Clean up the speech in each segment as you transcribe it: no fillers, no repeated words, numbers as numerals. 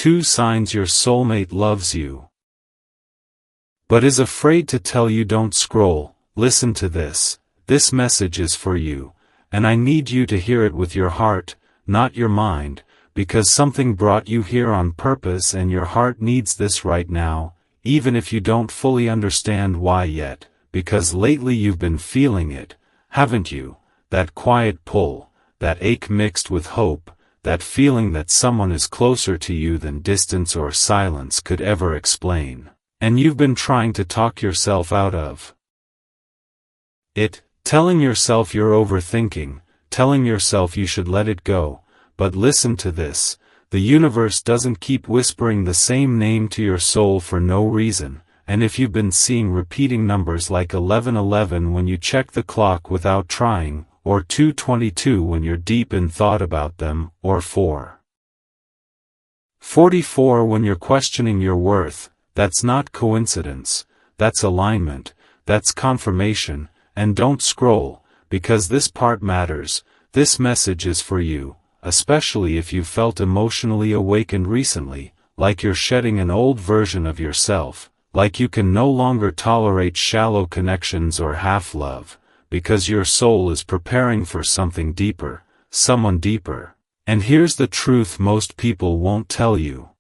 2 signs your soulmate loves you, but is afraid to tell you. Don't scroll. Listen to this. This message is for you, and I need you to hear it with your heart, not your mind, because something brought you here on purpose and your heart needs this right now, even if you don't fully understand why yet, because lately you've been feeling it, haven't you? That quiet pull, that ache mixed with hope, that feeling that someone is closer to you than distance or silence could ever explain, and you've been trying to talk yourself out of it, telling yourself you're overthinking, telling yourself you should let it go. But listen to this, the universe doesn't keep whispering the same name to your soul for no reason, and if you've been seeing repeating numbers like 1111 when you check the clock without trying, or 222 when you're deep in thought about them, or 444 when you're questioning your worth, that's not coincidence, that's alignment, that's confirmation. And don't scroll, because this part matters. This message is for you, especially if you felt emotionally awakened recently, like you're shedding an old version of yourself, like you can no longer tolerate shallow connections or half-love, because your soul is preparing for something deeper, someone deeper. And here's the truth most people won't tell you.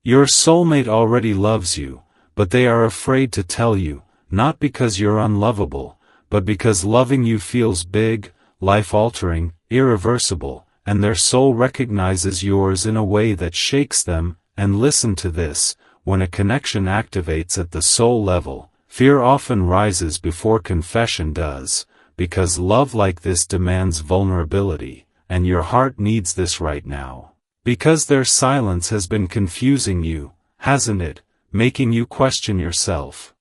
Your soulmate already loves you, but they are afraid to tell you. Not because you're unlovable, but because loving you feels big, life-altering, irreversible, and their soul recognizes yours in a way that shakes them. And listen to this, when a connection activates at the soul level, fear often rises before confession does, because love like this demands vulnerability, and your heart needs this right now. Because their silence has been confusing you, hasn't it, making you question yourself.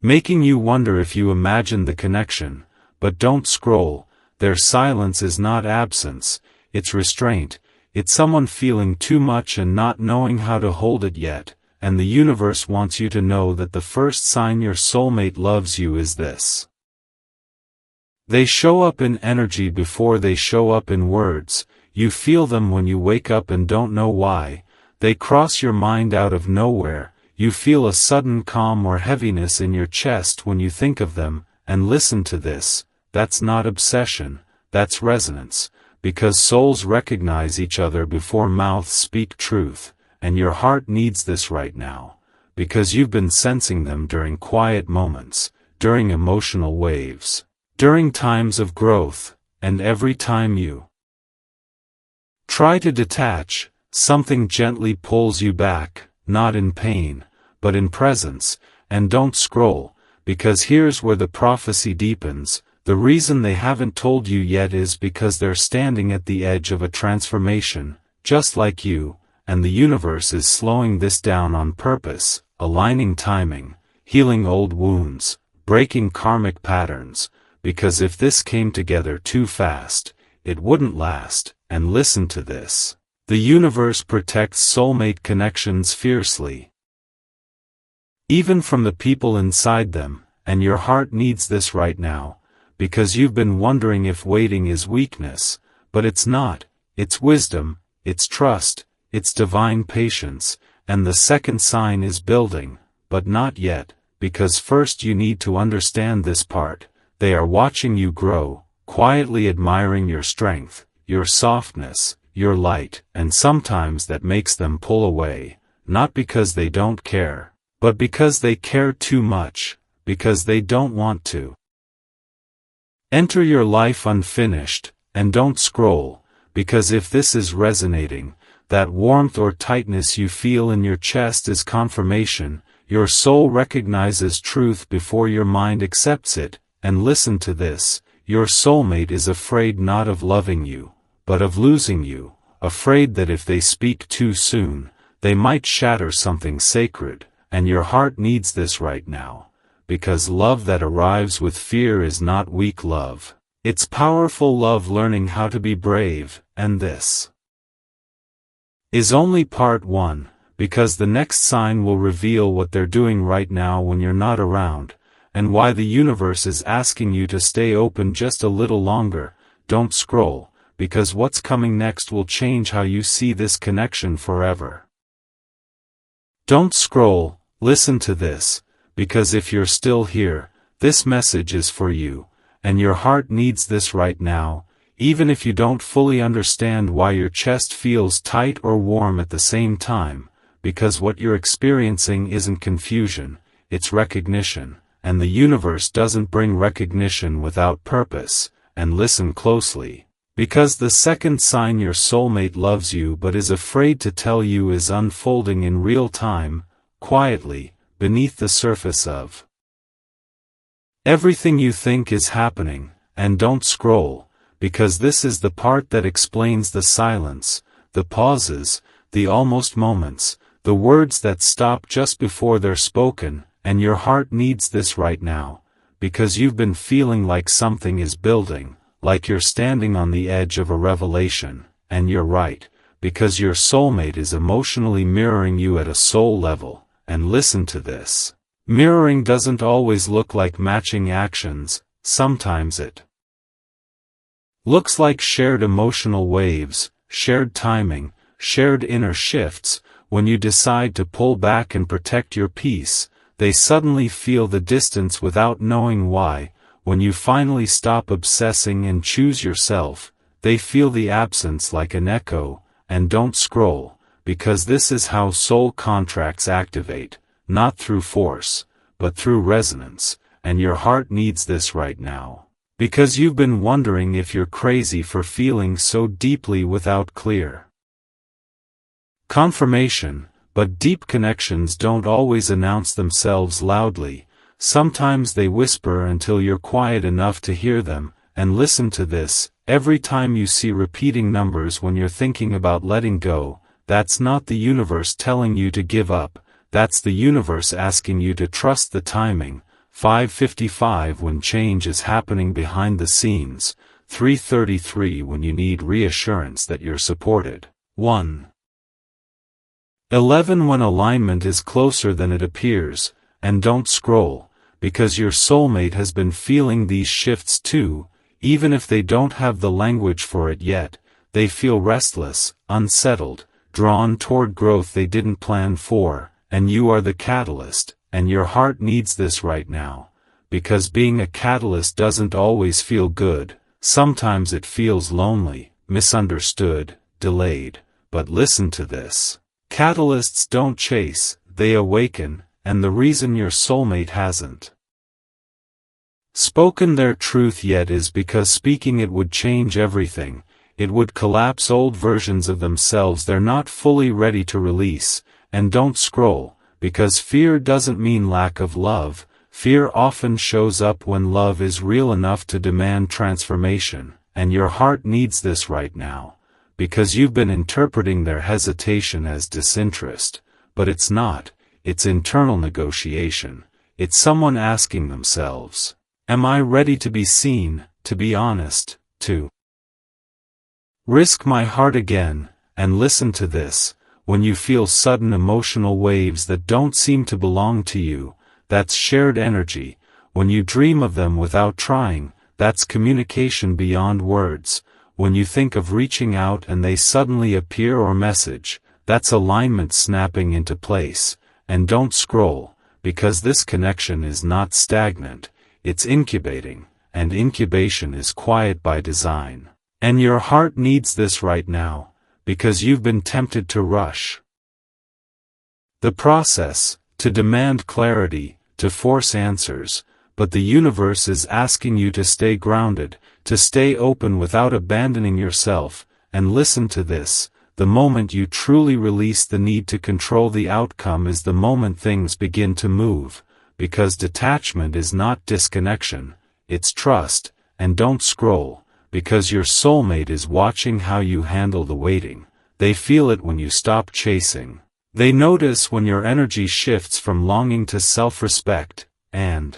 Making you wonder if you imagined the connection, but don't scroll. Their silence is not absence, it's restraint, it's someone feeling too much and not knowing how to hold it yet, and the universe wants you to know that the first sign your soulmate loves you is this. They show up in energy before they show up in words, you feel them when you wake up and don't know why, they cross your mind out of nowhere. You feel a sudden calm or heaviness in your chest when you think of them, and listen to this, that's not obsession, that's resonance, because souls recognize each other before mouths speak truth, and your heart needs this right now, because you've been sensing them during quiet moments, during emotional waves, during times of growth, and every time you try to detach, something gently pulls you back. Not in pain, but in presence. And don't scroll, because here's where the prophecy deepens. The reason they haven't told you yet is because they're standing at the edge of a transformation, just like you, and the universe is slowing this down on purpose, aligning timing, healing old wounds, breaking karmic patterns, because if this came together too fast, it wouldn't last. And listen to this. The universe protects soulmate connections fiercely, even from the people inside them, and your heart needs this right now, because you've been wondering if waiting is weakness, but it's not, it's wisdom, it's trust, it's divine patience, and the second sign is building, but not yet, because first you need to understand this part. They are watching you grow, quietly admiring your strength, your softness, your light, and sometimes that makes them pull away, not because they don't care, but because they care too much, because they don't want to enter your life unfinished. And don't scroll, because if this is resonating, that warmth or tightness you feel in your chest is confirmation. Your soul recognizes truth before your mind accepts it. And listen to this, your soulmate is afraid not of loving you, but of losing you, afraid that if they speak too soon, they might shatter something sacred, and your heart needs this right now, because love that arrives with fear is not weak love, it's powerful love learning how to be brave. And this is only part 1, because the next sign will reveal what they're doing right now when you're not around, and why the universe is asking you to stay open just a little longer. Don't scroll, because what's coming next will change how you see this connection forever. Don't scroll, listen to this, because if you're still here, this message is for you, and your heart needs this right now, even if you don't fully understand why your chest feels tight or warm at the same time, because what you're experiencing isn't confusion, it's recognition, and the universe doesn't bring recognition without purpose, and listen closely, because the second sign your soulmate loves you but is afraid to tell you is unfolding in real time, quietly, beneath the surface of everything you think is happening. And don't scroll, because this is the part that explains the silence, the pauses, the almost moments, the words that stop just before they're spoken, and your heart needs this right now, because you've been feeling like something is building, like you're standing on the edge of a revelation, and you're right, because your soulmate is emotionally mirroring you at a soul level, and listen to this. Mirroring doesn't always look like matching actions, sometimes it looks like shared emotional waves, shared timing, shared inner shifts. When you decide to pull back and protect your peace, they suddenly feel the distance without knowing why. When you finally stop obsessing and choose yourself, they feel the absence like an echo. And don't scroll, because this is how soul contracts activate, not through force, but through resonance, and your heart needs this right now, because you've been wondering if you're crazy for feeling so deeply without clear confirmation. But deep connections don't always announce themselves loudly, sometimes they whisper until you're quiet enough to hear them. And listen to this, every time you see repeating numbers when you're thinking about letting go, that's not the universe telling you to give up, that's the universe asking you to trust the timing. 5:55 when change is happening behind the scenes, 3:33 when you need reassurance that you're supported, 1:11 when alignment is closer than it appears. And don't scroll, because your soulmate has been feeling these shifts too. Even if they don't have the language for it yet, they feel restless, unsettled, drawn toward growth they didn't plan for, and you are the catalyst, and your heart needs this right now, because being a catalyst doesn't always feel good, sometimes it feels lonely, misunderstood, delayed. But listen to this. Catalysts don't chase, they awaken, and the reason your soulmate hasn't spoken their truth yet is because speaking it would change everything. It would collapse old versions of themselves they're not fully ready to release. And don't scroll, because fear doesn't mean lack of love. Fear often shows up when love is real enough to demand transformation, and your heart needs this right now, because you've been interpreting their hesitation as disinterest, but it's not, it's internal negotiation. It's someone asking themselves, am I ready to be seen, to be honest, to risk my heart again? And listen to this, when you feel sudden emotional waves that don't seem to belong to you, that's shared energy. When you dream of them without trying, that's communication beyond words. When you think of reaching out and they suddenly appear or message, that's alignment snapping into place. And don't scroll, because this connection is not stagnant, it's incubating, and incubation is quiet by design. And your heart needs this right now, because you've been tempted to rush the process, to demand clarity, to force answers, but the universe is asking you to stay grounded, to stay open without abandoning yourself. And listen to this, the moment you truly release the need to control the outcome is the moment things begin to move, because detachment is not disconnection, it's trust. And don't scroll, because your soulmate is watching how you handle the waiting. They feel it when you stop chasing. They notice when your energy shifts from longing to self-respect, and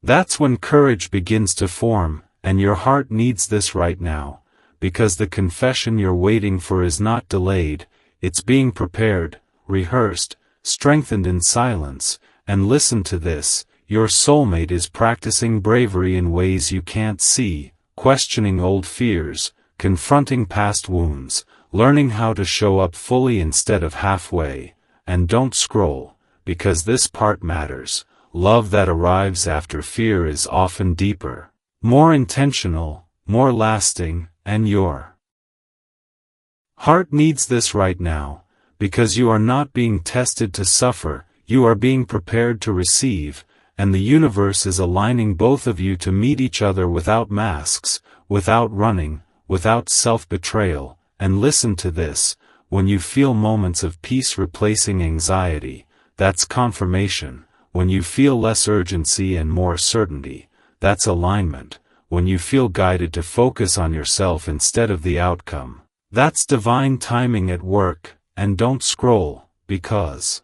that's when courage begins to form. And your heart needs this right now, because the confession you're waiting for is not delayed, it's being prepared, rehearsed, strengthened in silence. And listen to this, your soulmate is practicing bravery in ways you can't see, questioning old fears, confronting past wounds, learning how to show up fully instead of halfway, and don't scroll, because this part matters. Love that arrives after fear is often deeper, more intentional, more lasting, and your heart needs this right now, because you are not being tested to suffer, you are being prepared to receive, and the universe is aligning both of you to meet each other without masks, without running, without self-betrayal. And listen to this, when you feel moments of peace replacing anxiety, that's confirmation. When you feel less urgency and more certainty, that's alignment. When you feel guided to focus on yourself instead of the outcome, that's divine timing at work. And don't scroll, because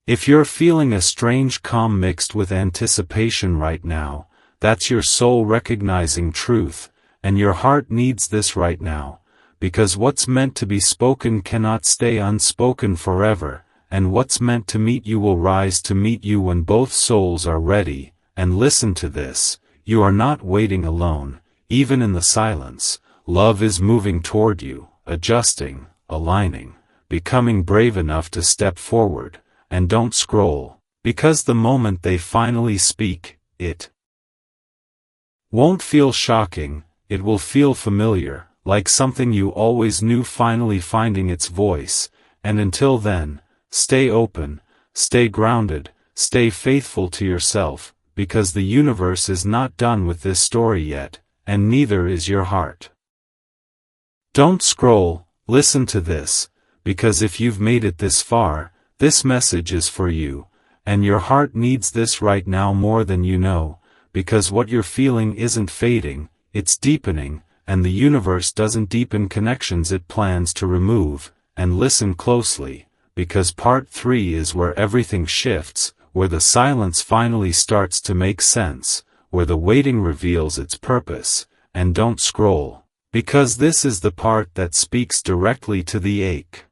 if you're feeling a strange calm mixed with anticipation right now, that's your soul recognizing truth, and your heart needs this right now, because what's meant to be spoken cannot stay unspoken forever, and what's meant to meet you will rise to meet you when both souls are ready. And listen to this, you are not waiting alone, even in the silence, love is moving toward you, adjusting, aligning, becoming brave enough to step forward. And don't scroll, because the moment they finally speak, it won't feel shocking, it will feel familiar, like something you always knew finally finding its voice. And until then, stay open, stay grounded, stay faithful to yourself, because the universe is not done with this story yet, and neither is your heart. Don't scroll, listen to this, because if you've made it this far, this message is for you, and your heart needs this right now more than you know, because what you're feeling isn't fading, it's deepening, and the universe doesn't deepen connections it plans to remove. And listen closely, because part 3 is where everything shifts, where the silence finally starts to make sense, where the waiting reveals its purpose. And don't scroll, because this is the part that speaks directly to the ache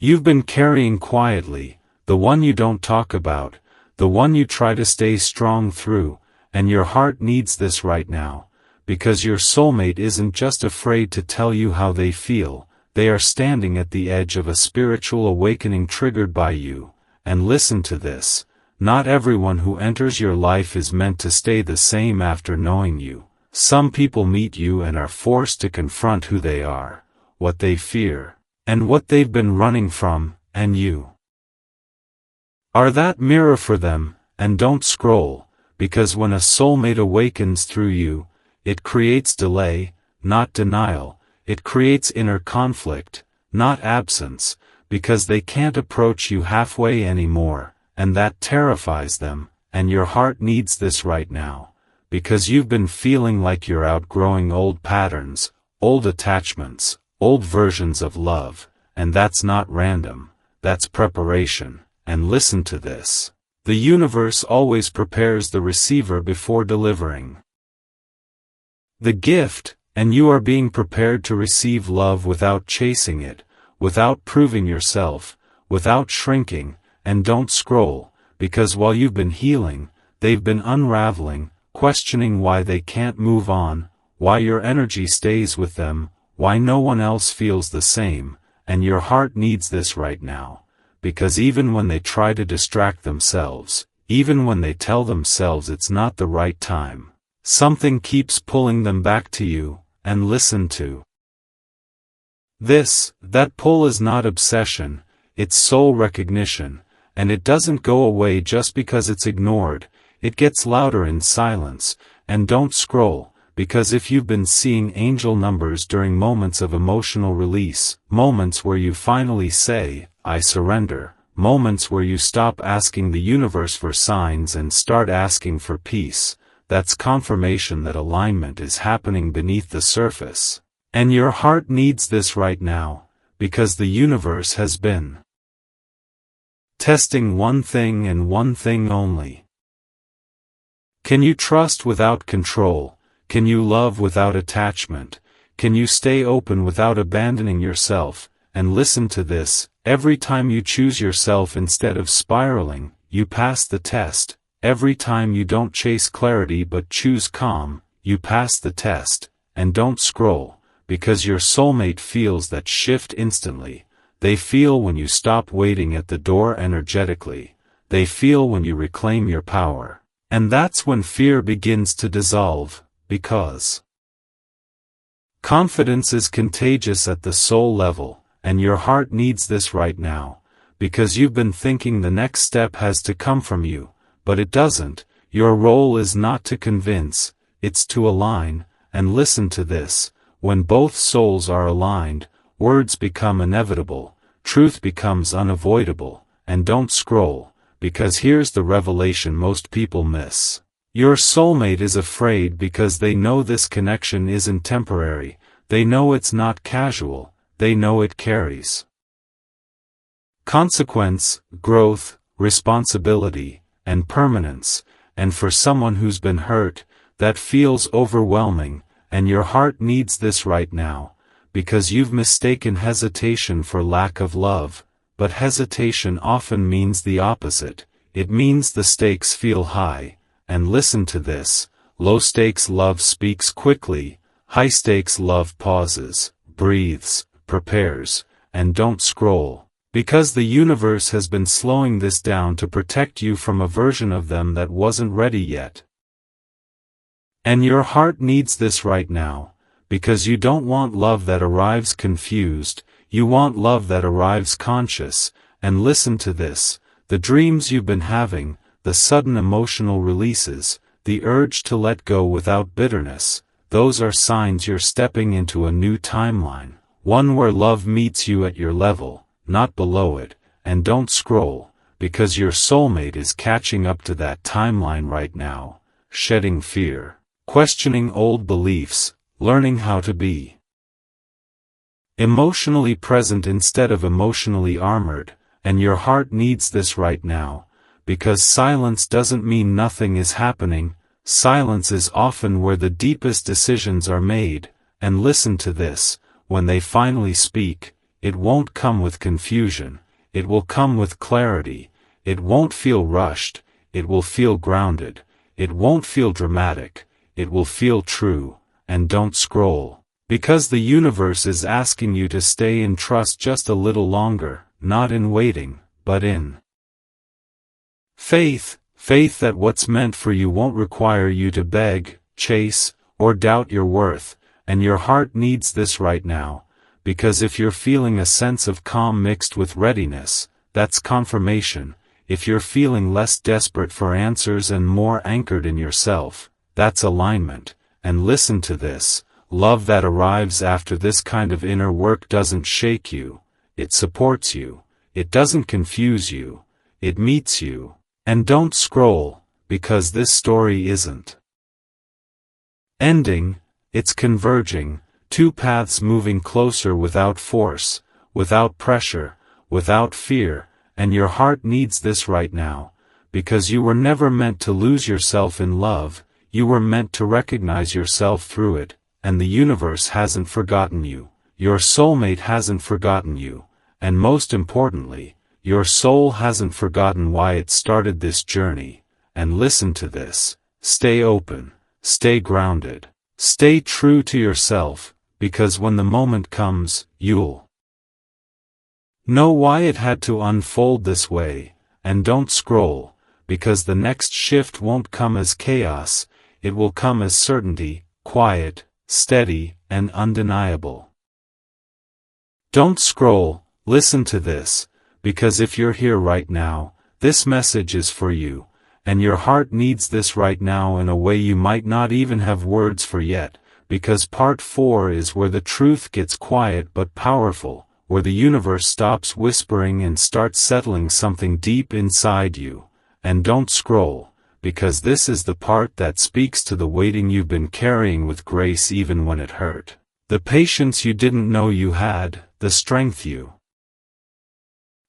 you've been carrying quietly, the one you don't talk about, the one you try to stay strong through. And your heart needs this right now, because your soulmate isn't just afraid to tell you how they feel, they are standing at the edge of a spiritual awakening triggered by you. And listen to this, not everyone who enters your life is meant to stay the same after knowing you. Some people meet you and are forced to confront who they are, what they fear, and what they've been running from, and you are that mirror for them. And don't scroll, because when a soulmate awakens through you, it creates delay, not denial, it creates inner conflict, not absence, because they can't approach you halfway anymore, and that terrifies them. And your heart needs this right now, because you've been feeling like you're outgrowing old patterns, old attachments, old versions of love, and that's not random, that's preparation. And listen to this, the universe always prepares the receiver before delivering the gift, and you are being prepared to receive love without chasing it, without proving yourself, without shrinking. And don't scroll, because while you've been healing, they've been unraveling, questioning why they can't move on, why your energy stays with them, why no one else feels the same. And your heart needs this right now, because even when they try to distract themselves, even when they tell themselves it's not the right time, something keeps pulling them back to you. And listen to this, that pull is not obsession, it's soul recognition, and it doesn't go away just because it's ignored, it gets louder in silence. And don't scroll, because if you've been seeing angel numbers during moments of emotional release, moments where you finally say, I surrender, moments where you stop asking the universe for signs and start asking for peace, that's confirmation that alignment is happening beneath the surface. And your heart needs this right now, because the universe has been testing one thing and one thing only. Can you trust without control? Can you love without attachment? Can you stay open without abandoning yourself? And listen to this, every time you choose yourself instead of spiraling, you pass the test. every time you don't chase clarity but choose calm, you pass the test. And don't scroll, because your soulmate feels that shift instantly. They feel when you stop waiting at the door energetically. They feel when you reclaim your power. And that's when fear begins to dissolve, because confidence is contagious at the soul level, and your heart needs this right now, because you've been thinking the next step has to come from you, but it doesn't. Your role is not to convince, it's to align. And listen to this, when both souls are aligned, words become inevitable, truth becomes unavoidable, and don't scroll, because here's the revelation most people miss. Your soulmate is afraid because they know this connection isn't temporary, they know it's not casual, they know it carries consequence, growth, responsibility, and permanence, and for someone who's been hurt, that feels overwhelming, and your heart needs this right now, because you've mistaken hesitation for lack of love, but hesitation often means the opposite. It means the stakes feel high, and listen to this, low-stakes love speaks quickly, high-stakes love pauses, breathes, prepares, and don't scroll, because the universe has been slowing this down to protect you from a version of them that wasn't ready yet. And your heart needs this right now, because you don't want love that arrives confused, you want love that arrives conscious. And listen to this, the dreams you've been having, the sudden emotional releases, the urge to let go without bitterness, those are signs you're stepping into a new timeline, one where love meets you at your level, not below it. And don't scroll, because your soulmate is catching up to that timeline right now, shedding fear, questioning old beliefs, learning how to be emotionally present instead of emotionally armored. And your heart needs this right now, because silence doesn't mean nothing is happening, silence is often where the deepest decisions are made. And listen to this, when they finally speak, it won't come with confusion, it will come with clarity, it won't feel rushed, it will feel grounded, it won't feel dramatic, it will feel true. And don't scroll, because the universe is asking you to stay in trust just a little longer, not in waiting, but in faith, faith that what's meant for you won't require you to beg, chase, or doubt your worth. And your heart needs this right now, because if you're feeling a sense of calm mixed with readiness, that's confirmation. If you're feeling less desperate for answers and more anchored in yourself, that's alignment. And listen to this, love that arrives after this kind of inner work doesn't shake you, it supports you, it doesn't confuse you, it meets you. And don't scroll, because this story isn't ending, it's converging, two paths moving closer without force, without pressure, without fear. And your heart needs this right now, because you were never meant to lose yourself in love, you were meant to recognize yourself through it. And the universe hasn't forgotten you, your soulmate hasn't forgotten you, and most importantly, your soul hasn't forgotten why it started this journey. And listen to this, stay open, stay grounded, stay true to yourself, because when the moment comes, you'll know why it had to unfold this way. And don't scroll, because the next shift won't come as chaos, it will come as certainty, quiet, steady, and undeniable. Don't scroll, listen to this, because if you're here right now, this message is for you, and your heart needs this right now in a way you might not even have words for yet, because part 4 is where the truth gets quiet but powerful, where the universe stops whispering and starts settling something deep inside you. And don't scroll, because this is the part that speaks to the waiting you've been carrying with grace even when it hurt. The patience you didn't know you had, the strength you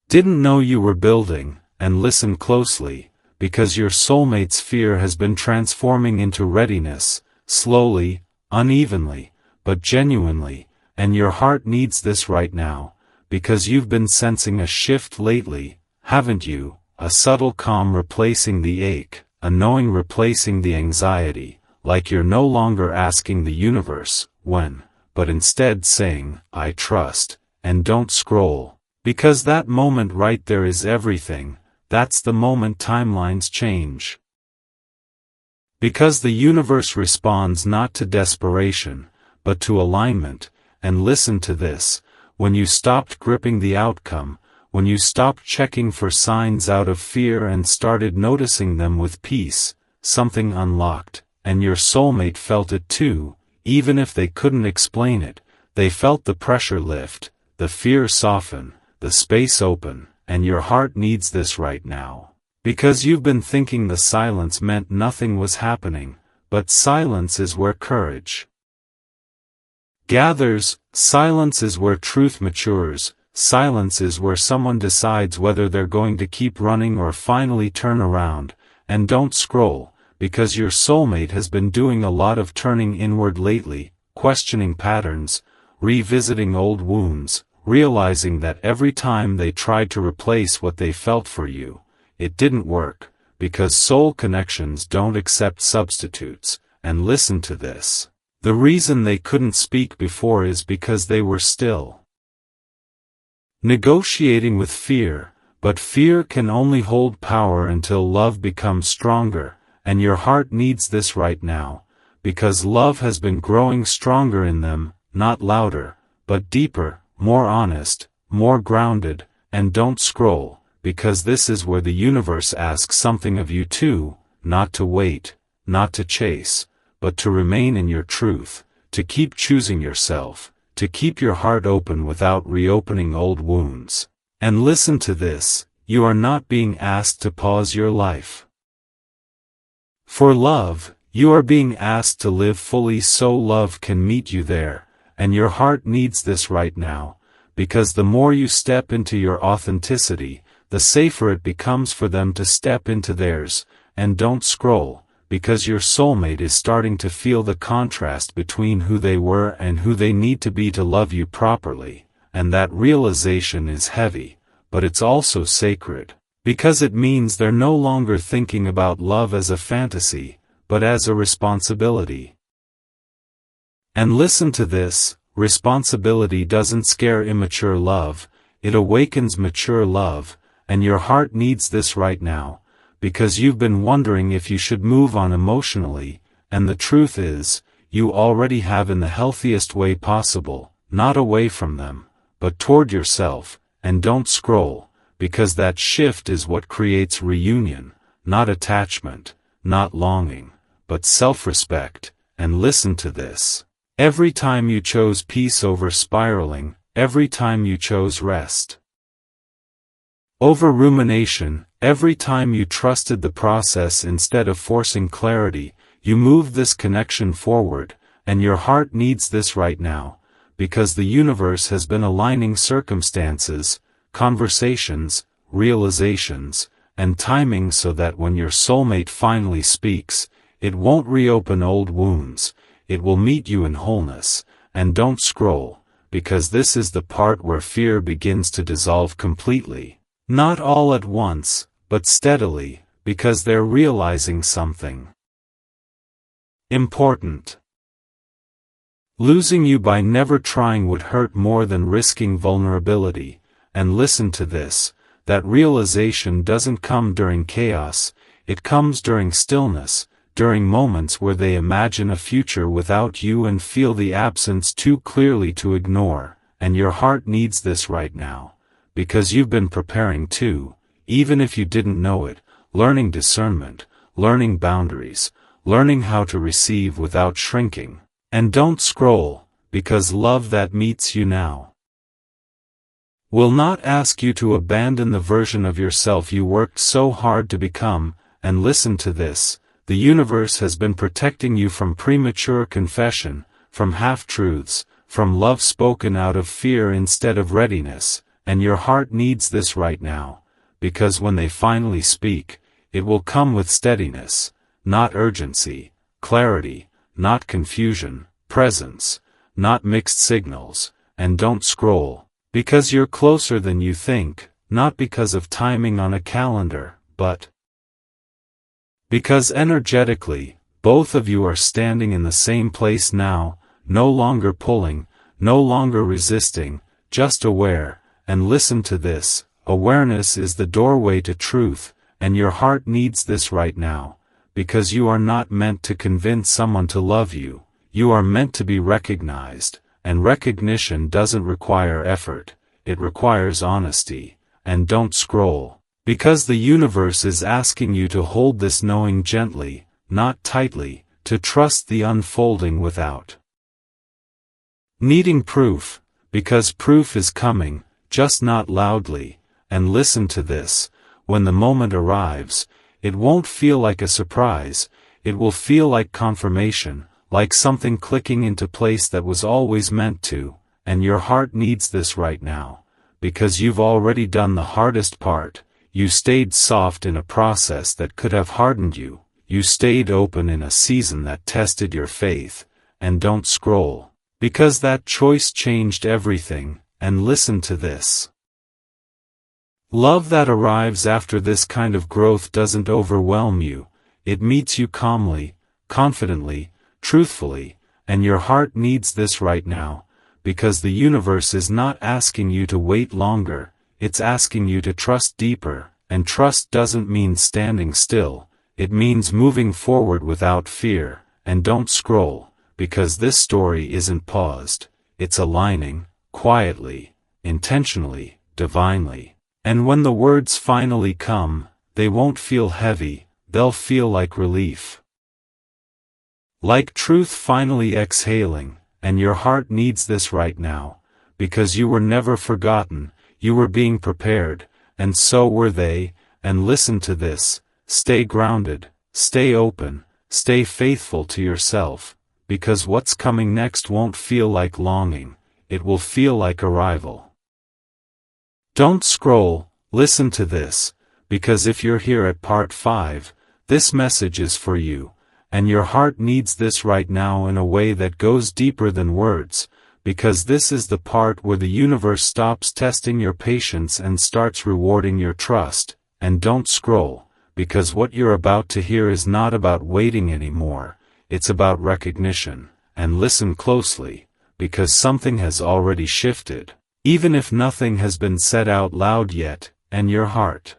didn't know you were building. And listen closely, because your soulmate's fear has been transforming into readiness, slowly, unevenly, but genuinely. And your heart needs this right now, because you've been sensing a shift lately, haven't you? A subtle calm replacing the ache, a knowing replacing the anxiety, like you're no longer asking the universe, when, but instead saying, I trust, and don't scroll. Because that moment right there is everything, that's the moment timelines change. Because the universe responds not to desperation, but to alignment, and listen to this, when you stopped gripping the outcome, when you stopped checking for signs out of fear and started noticing them with peace, something unlocked, and your soulmate felt it too, even if they couldn't explain it. They felt the pressure lift, the fear soften, the space open, and your heart needs this right now. Because you've been thinking the silence meant nothing was happening, but silence is where courage gathers, silence is where truth matures, silence is where someone decides whether they're going to keep running or finally turn around. And don't scroll, because your soulmate has been doing a lot of turning inward lately, questioning patterns, revisiting old wounds, realizing that every time they tried to replace what they felt for you, it didn't work, because soul connections don't accept substitutes. And listen to this. The reason they couldn't speak before is because they were still negotiating with fear, but fear can only hold power until love becomes stronger, and your heart needs this right now, because love has been growing stronger in them, not louder, but deeper, more honest, more grounded. And don't scroll, because this is where the universe asks something of you too, not to wait, not to chase, but to remain in your truth, to keep choosing yourself, to keep your heart open without reopening old wounds. And listen to this, you are not being asked to pause your life for love, you are being asked to live fully so love can meet you there, and your heart needs this right now, because the more you step into your authenticity, the safer it becomes for them to step into theirs. And don't scroll, because your soulmate is starting to feel the contrast between who they were and who they need to be to love you properly, and that realization is heavy, but it's also sacred, because it means they're no longer thinking about love as a fantasy, but as a responsibility. And listen to this, responsibility doesn't scare immature love, it awakens mature love, and your heart needs this right now, because you've been wondering if you should move on emotionally, and the truth is, you already have in the healthiest way possible, not away from them, but toward yourself. And don't scroll, because that shift is what creates reunion, not attachment, not longing, but self-respect. And listen to this. Every time you chose peace over spiraling, every time you chose rest over rumination, every time you trusted the process instead of forcing clarity, you moved this connection forward, and your heart needs this right now, because the universe has been aligning circumstances, conversations, realizations, and timing so that when your soulmate finally speaks, it won't reopen old wounds, it will meet you in wholeness. And don't scroll, because this is the part where fear begins to dissolve completely. Not all at once, but steadily, because they're realizing something important. Losing you by never trying would hurt more than risking vulnerability. And listen to this, that realization doesn't come during chaos, it comes during stillness, during moments where they imagine a future without you and feel the absence too clearly to ignore. And your heart needs this right now, because you've been preparing too, even if you didn't know it, learning discernment, learning boundaries, learning how to receive without shrinking. And don't scroll, because love that meets you now will not ask you to abandon the version of yourself you worked so hard to become. And listen to this, the universe has been protecting you from premature confession, from half-truths, from love spoken out of fear instead of readiness. And your heart needs this right now, because when they finally speak, it will come with steadiness, not urgency, clarity, not confusion, presence, not mixed signals. And don't scroll, because you're closer than you think, not because of timing on a calendar, but Because energetically, both of you are standing in the same place now, no longer pulling, no longer resisting, just aware. And listen to this, awareness is the doorway to truth, and your heart needs this right now, because you are not meant to convince someone to love you, you are meant to be recognized, and recognition doesn't require effort, it requires honesty. And don't scroll, because the universe is asking you to hold this knowing gently, not tightly, to trust the unfolding without needing proof, because proof is coming, just not loudly. And listen to this, when the moment arrives, it won't feel like a surprise, it will feel like confirmation, like something clicking into place that was always meant to. And your heart needs this right now, because you've already done the hardest part, you stayed soft in a process that could have hardened you, you stayed open in a season that tested your faith. And don't scroll, because that choice changed everything. And listen to this. Love that arrives after this kind of growth doesn't overwhelm you, it meets you calmly, confidently, truthfully. And your heart needs this right now, because the universe is not asking you to wait longer, it's asking you to trust deeper. And trust doesn't mean standing still, it means moving forward without fear. And don't scroll, because this story isn't paused, it's aligning, quietly, intentionally, divinely. And when the words finally come, they won't feel heavy, they'll feel like relief. Like truth finally exhaling. And your heart needs this right now, because you were never forgotten, you were being prepared, and so were they. And listen to this, stay grounded, stay open, stay faithful to yourself, because what's coming next won't feel like longing, it will feel like arrival. Don't scroll, listen to this, because if you're here at part 5, this message is for you. And your heart needs this right now in a way that goes deeper than words, because this is the part where the universe stops testing your patience and starts rewarding your trust. And don't scroll, because what you're about to hear is not about waiting anymore, it's about recognition. And listen closely, because something has already shifted, even if nothing has been said out loud yet. And your heart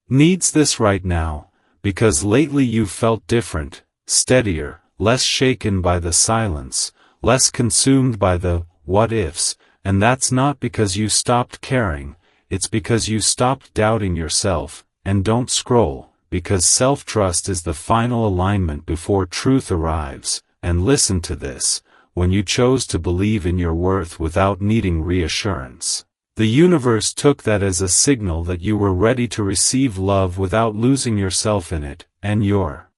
needs this right now, because lately you've felt different, steadier, less shaken by the silence, less consumed by the what-ifs. And that's not because you stopped caring, it's because you stopped doubting yourself. And don't scroll, because self-trust is the final alignment before truth arrives. And listen to this, when you chose to believe in your worth without needing reassurance, the universe took that as a signal that you were ready to receive love without losing yourself in it. And your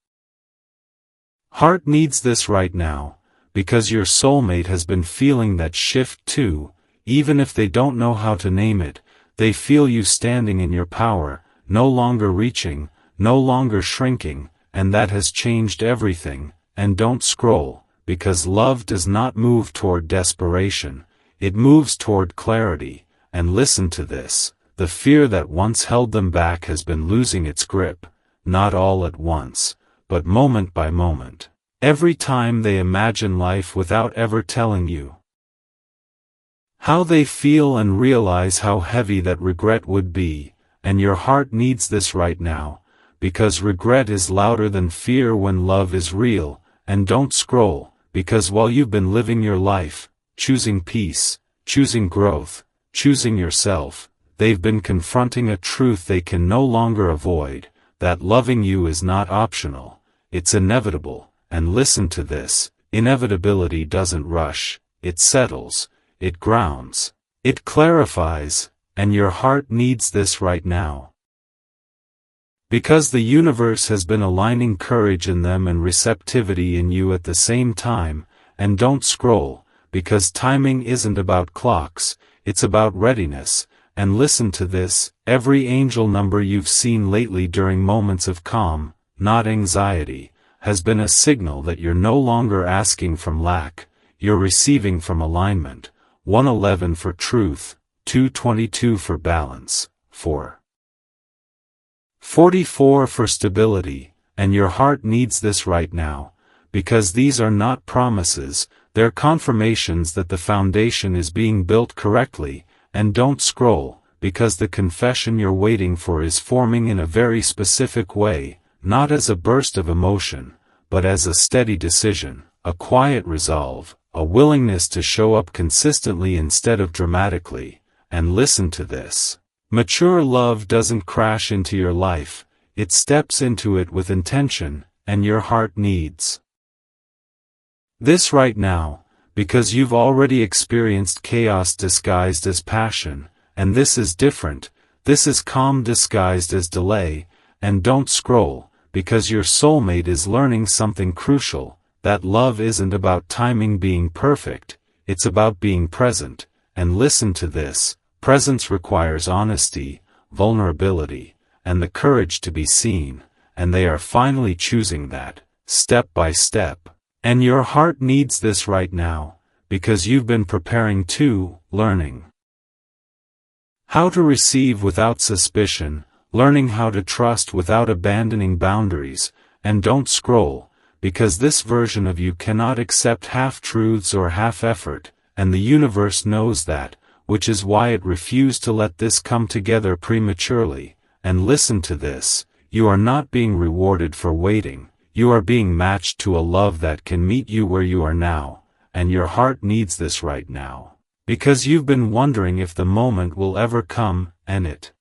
heart needs this right now, because your soulmate has been feeling that shift too. Even if they don't know how to name it, they feel you standing in your power, no longer reaching, no longer shrinking. And that has changed everything. And don't scroll, because love does not move toward desperation, it moves toward clarity. And listen to this, the fear that once held them back has been losing its grip, not all at once, but moment by moment, every time they imagine life without ever telling you how they feel and realize how heavy that regret would be. And your heart needs this right now, because regret is louder than fear when love is real. And don't scroll, because while you've been living your life, choosing peace, choosing growth, choosing yourself, they've been confronting a truth they can no longer avoid, that loving you is not optional, it's inevitable. And listen to this, inevitability doesn't rush, it settles, it grounds, it clarifies. And your heart needs this right now, because the universe has been aligning courage in them and receptivity in you at the same time. And don't scroll, because timing isn't about clocks, it's about readiness. And listen to this, every angel number you've seen lately during moments of calm, not anxiety, has been a signal that you're no longer asking from lack, you're receiving from alignment. 111 for truth, 222 for balance, 4 44 for stability, and your heart needs this right now, because these are not promises, they're confirmations that the foundation is being built correctly. And don't scroll, because the confession you're waiting for is forming in a very specific way, not as a burst of emotion, but as a steady decision, a quiet resolve, a willingness to show up consistently instead of dramatically. And listen to this. Mature love doesn't crash into your life, it steps into it with intention, and your heart needs this right now, because you've already experienced chaos disguised as passion, and this is different, this is calm disguised as delay. And don't scroll, because your soulmate is learning something crucial, that love isn't about timing being perfect, it's about being present. And listen to this, presence requires honesty, vulnerability, and the courage to be seen, and they are finally choosing that, step by step. And your heart needs this right now, because you've been preparing too, learning how to receive without suspicion, learning how to trust without abandoning boundaries. And don't scroll, because this version of you cannot accept half-truths or half-effort, and the universe knows that, which is why it refused to let this come together prematurely. And listen to this, you are not being rewarded for waiting. You are being matched to a love that can meet you where you are now, and your heart needs this right now, because you've been wondering if the moment will ever come, and it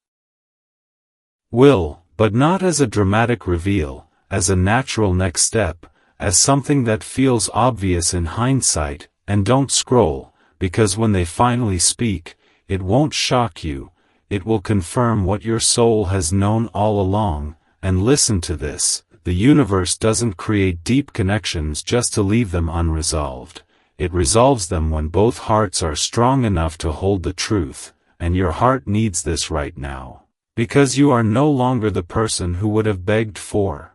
will, but not as a dramatic reveal, as a natural next step, as something that feels obvious in hindsight. And don't scroll, because when they finally speak, it won't shock you, it will confirm what your soul has known all along. And listen to this. The universe doesn't create deep connections just to leave them unresolved. It resolves them when both hearts are strong enough to hold the truth, and your heart needs this right now, because you are no longer the person who would have begged for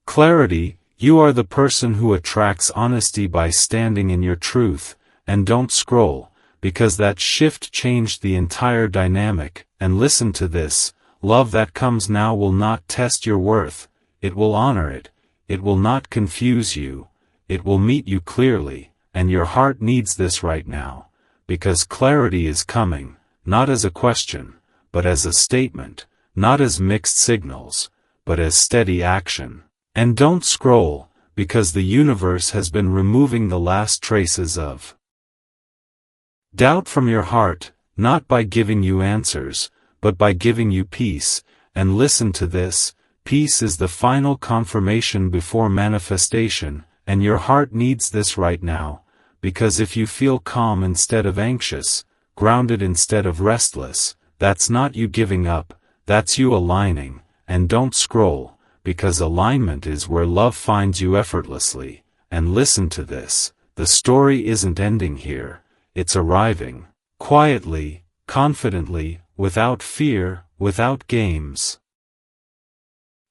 clarity. You are the person who attracts honesty by standing in your truth. And don't scroll, because that shift changed the entire dynamic. And listen to this. Love that comes now will not test your worth, it will honor it, it will not confuse you, it will meet you clearly. And your heart needs this right now, because clarity is coming, not as a question, but as a statement, not as mixed signals, but as steady action. And don't scroll, because the universe has been removing the last traces of doubt from your heart, not by giving you answers, but by giving you peace. And listen to this, peace is the final confirmation before manifestation. And your heart needs this right now, because if you feel calm instead of anxious, grounded instead of restless, that's not you giving up, that's you aligning. And don't scroll, because alignment is where love finds you effortlessly. And listen to this, the story isn't ending here, it's arriving, quietly, confidently, without fear, without games,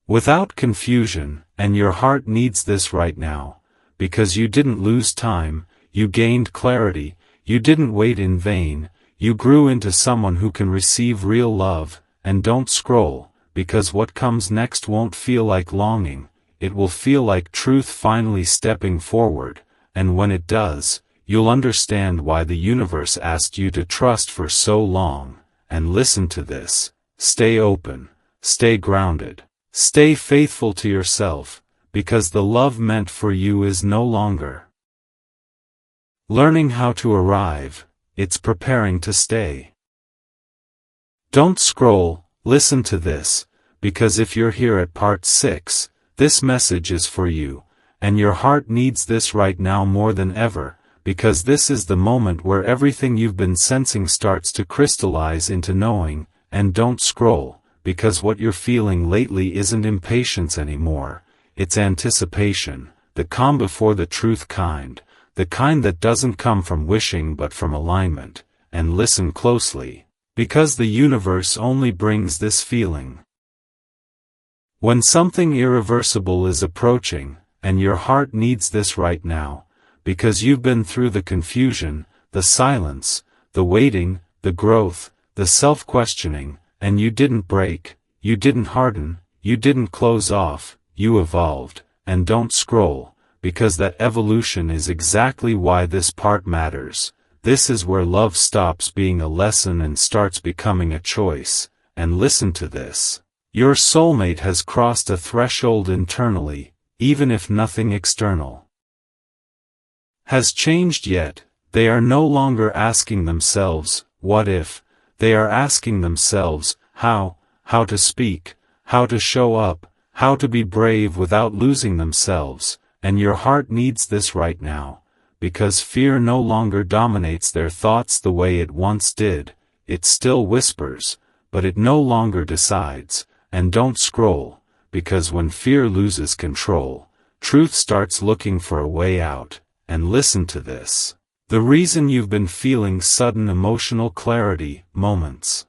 without confusion. And your heart needs this right now, because you didn't lose time, you gained clarity, you didn't wait in vain, you grew into someone who can receive real love. And don't scroll, because what comes next won't feel like longing, it will feel like truth finally stepping forward. And when it does, you'll understand why the universe asked you to trust for so long. And listen to this, stay open, stay grounded, stay faithful to yourself, because the love meant for you is no longer learning how to arrive, it's preparing to stay. Don't scroll, listen to this, because if you're here at part 6, this message is for you, and your heart needs this right now more than ever, because this is the moment where everything you've been sensing starts to crystallize into knowing. And don't scroll, because what you're feeling lately isn't impatience anymore, it's anticipation, the calm before the truth kind, the kind that doesn't come from wishing but from alignment. And listen closely, because the universe only brings this feeling when something irreversible is approaching. And your heart needs this right now, because you've been through the confusion, the silence, the waiting, the growth, the self-questioning, and you didn't break, you didn't harden, you didn't close off, you evolved, and don't scroll, because that evolution is exactly why this part matters. This is where love stops being a lesson and starts becoming a choice, and listen to this. Your soulmate has crossed a threshold internally, even if nothing external has changed yet. They are no longer asking themselves, what if? They are asking themselves, how to speak, how to show up, how to be brave without losing themselves, and your heart needs this right now, because fear no longer dominates their thoughts the way it once did. It still whispers, but it no longer decides. And don't scroll, because when fear loses control, truth starts looking for a way out. And listen to this. The reason you've been feeling sudden emotional clarity moments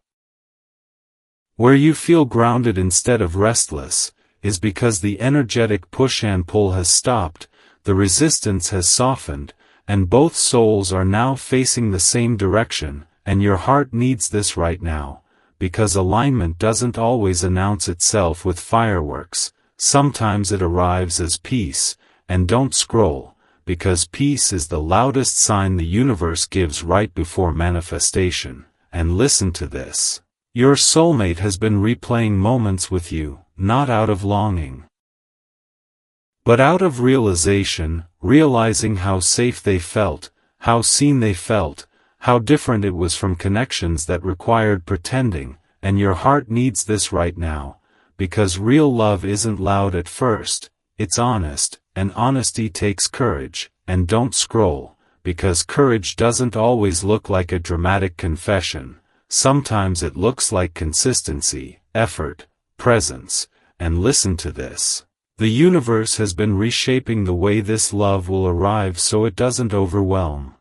where you feel grounded instead of restless, is because the energetic push and pull has stopped, the resistance has softened, and both souls are now facing the same direction, and your heart needs this right now, because alignment doesn't always announce itself with fireworks, sometimes it arrives as peace. And don't scroll, because peace is the loudest sign the universe gives right before manifestation. And listen to this. Your soulmate has been replaying moments with you, not out of longing, but out of realization, realizing how safe they felt, how seen they felt, how different it was from connections that required pretending. And your heart needs this right now, because real love isn't loud at first, it's honest, and honesty takes courage. And don't scroll, because courage doesn't always look like a dramatic confession. Sometimes it looks like consistency, effort, presence. And listen to this. The universe has been reshaping the way this love will arrive so it doesn't overwhelm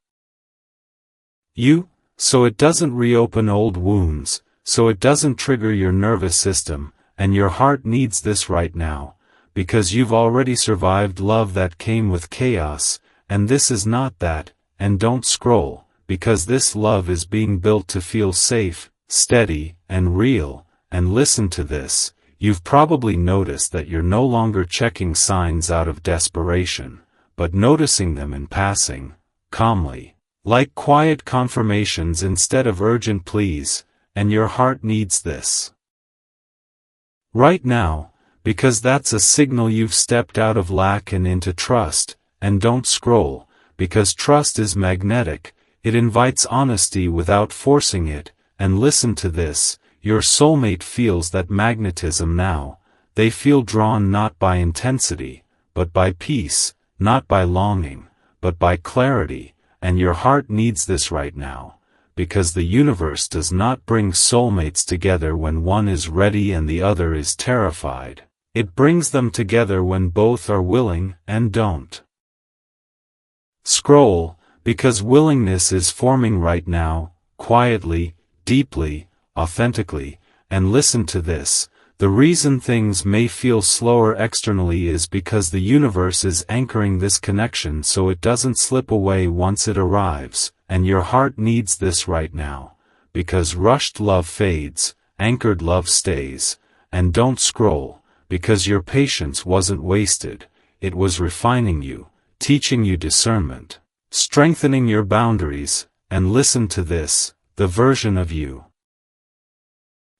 you, so it doesn't reopen old wounds, so it doesn't trigger your nervous system. And your heart needs this right now, because you've already survived love that came with chaos, and this is not that. And don't scroll, because this love is being built to feel safe, steady, and real. And listen to this. You've probably noticed that you're no longer checking signs out of desperation, but noticing them in passing, calmly, like quiet confirmations instead of urgent pleas. And your heart needs this right now, because that's a signal you've stepped out of lack and into trust. And don't scroll, because trust is magnetic, it invites honesty without forcing it. And listen to this. Your soulmate feels that magnetism now. They feel drawn not by intensity, but by peace, not by longing, but by clarity. And your heart needs this right now, because the universe does not bring soulmates together when one is ready and the other is terrified. It brings them together when both are willing. And don't scroll, because willingness is forming right now, quietly, deeply, authentically. And listen to this. The reason things may feel slower externally is because the universe is anchoring this connection so it doesn't slip away once it arrives. And your heart needs this right now, because rushed love fades, anchored love stays. And don't scroll, because your patience wasn't wasted, it was refining you, teaching you discernment, strengthening your boundaries. And listen to this. The version of you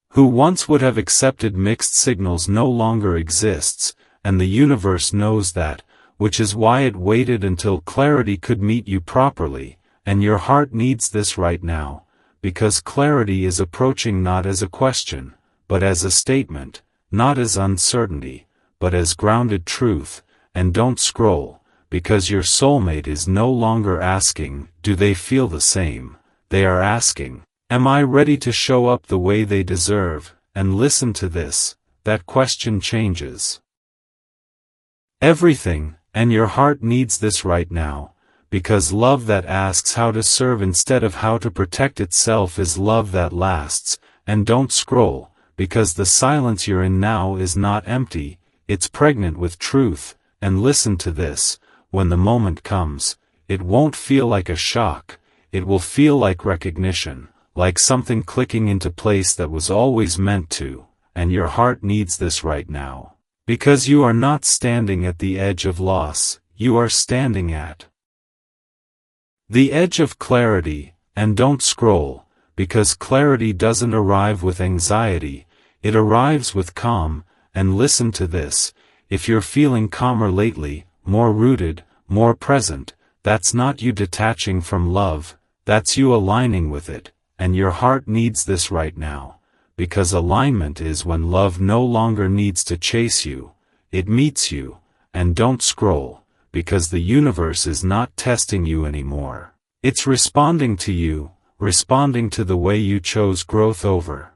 who once would have accepted mixed signals no longer exists, and the universe knows that, which is why it waited until clarity could meet you properly. And your heart needs this right now, because clarity is approaching not as a question, but as a statement, not as uncertainty, but as grounded truth. And don't scroll, because your soulmate is no longer asking, do they feel the same? They are asking, am I ready to show up the way they deserve? And listen to this. That question changes everything. And your heart needs this right now, because love that asks how to serve instead of how to protect itself is love that lasts. And don't scroll, because the silence you're in now is not empty, it's pregnant with truth. And listen to this. When the moment comes, it won't feel like a shock, it will feel like recognition, like something clicking into place that was always meant to. and your heart needs this right now. Because you are not standing at the edge of loss, you are standing at the edge of clarity. And don't scroll, because clarity doesn't arrive with anxiety, it arrives with calm. And listen to this, if you're feeling calmer lately, more rooted, more present, that's not you detaching from love, that's you aligning with it, and your heart needs this right now. Because alignment is when love no longer needs to chase you, it meets you. And don't scroll, because the universe is not testing you anymore. It's responding to you, responding to the way you chose growth over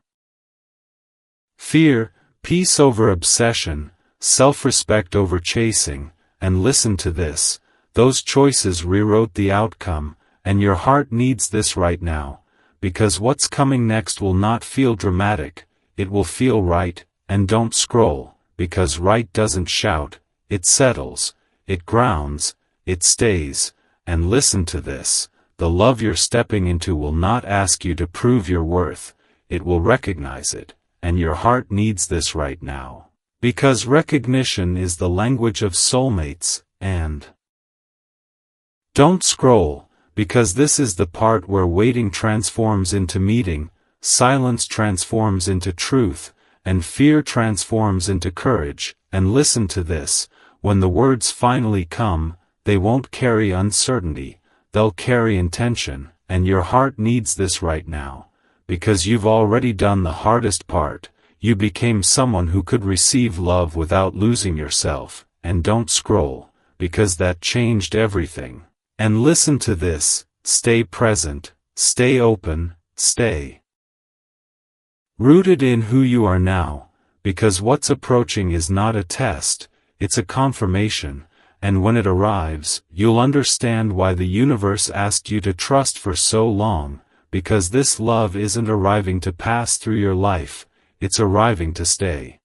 fear, peace over obsession, self-respect over chasing. And listen to this, those choices rewrote the outcome, and your heart needs this right now. Because what's coming next will not feel dramatic, it will feel right. And don't scroll, because right doesn't shout, it settles, it grounds, it stays. And listen to this, the love you're stepping into will not ask you to prove your worth, it will recognize it, and your heart needs this right now. Because recognition is the language of soulmates. And don't scroll, because this is the part where waiting transforms into meeting, silence transforms into truth, and fear transforms into courage. And listen to this, when the words finally come, they won't carry uncertainty, they'll carry intention. And your heart needs this right now, because you've already done the hardest part, you became someone who could receive love without losing yourself. And don't scroll, because that changed everything. And listen to this, stay present, stay open, stay rooted in who you are now, because what's approaching is not a test, it's a confirmation. And when it arrives, you'll understand why the universe asked you to trust for so long, because this love isn't arriving to pass through your life, it's arriving to stay.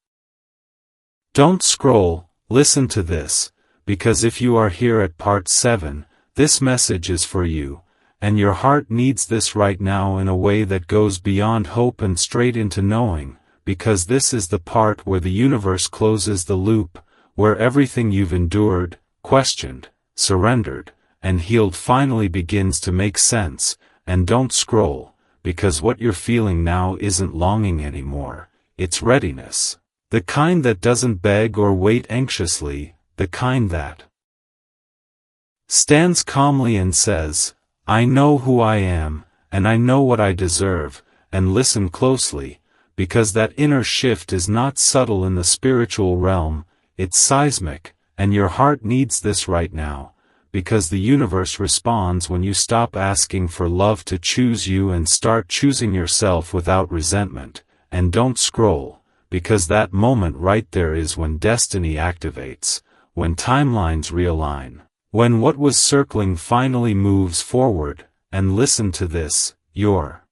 Don't scroll, listen to this, because if you are here at part 7, this message is for you, and your heart needs this right now in a way that goes beyond hope and straight into knowing, because this is the part where the universe closes the loop, where everything you've endured, questioned, surrendered, and healed finally begins to make sense. And don't scroll, because what you're feeling now isn't longing anymore, it's readiness. The kind that doesn't beg or wait anxiously, the kind that stands calmly and says, I know who I am, and I know what I deserve. And listen closely, because that inner shift is not subtle in the spiritual realm, it's seismic. And your heart needs this right now, because the universe responds when you stop asking for love to choose you and start choosing yourself without resentment. And don't scroll, because that moment right there is when destiny activates, when timelines realign, when what was circling finally moves forward. And listen to this, your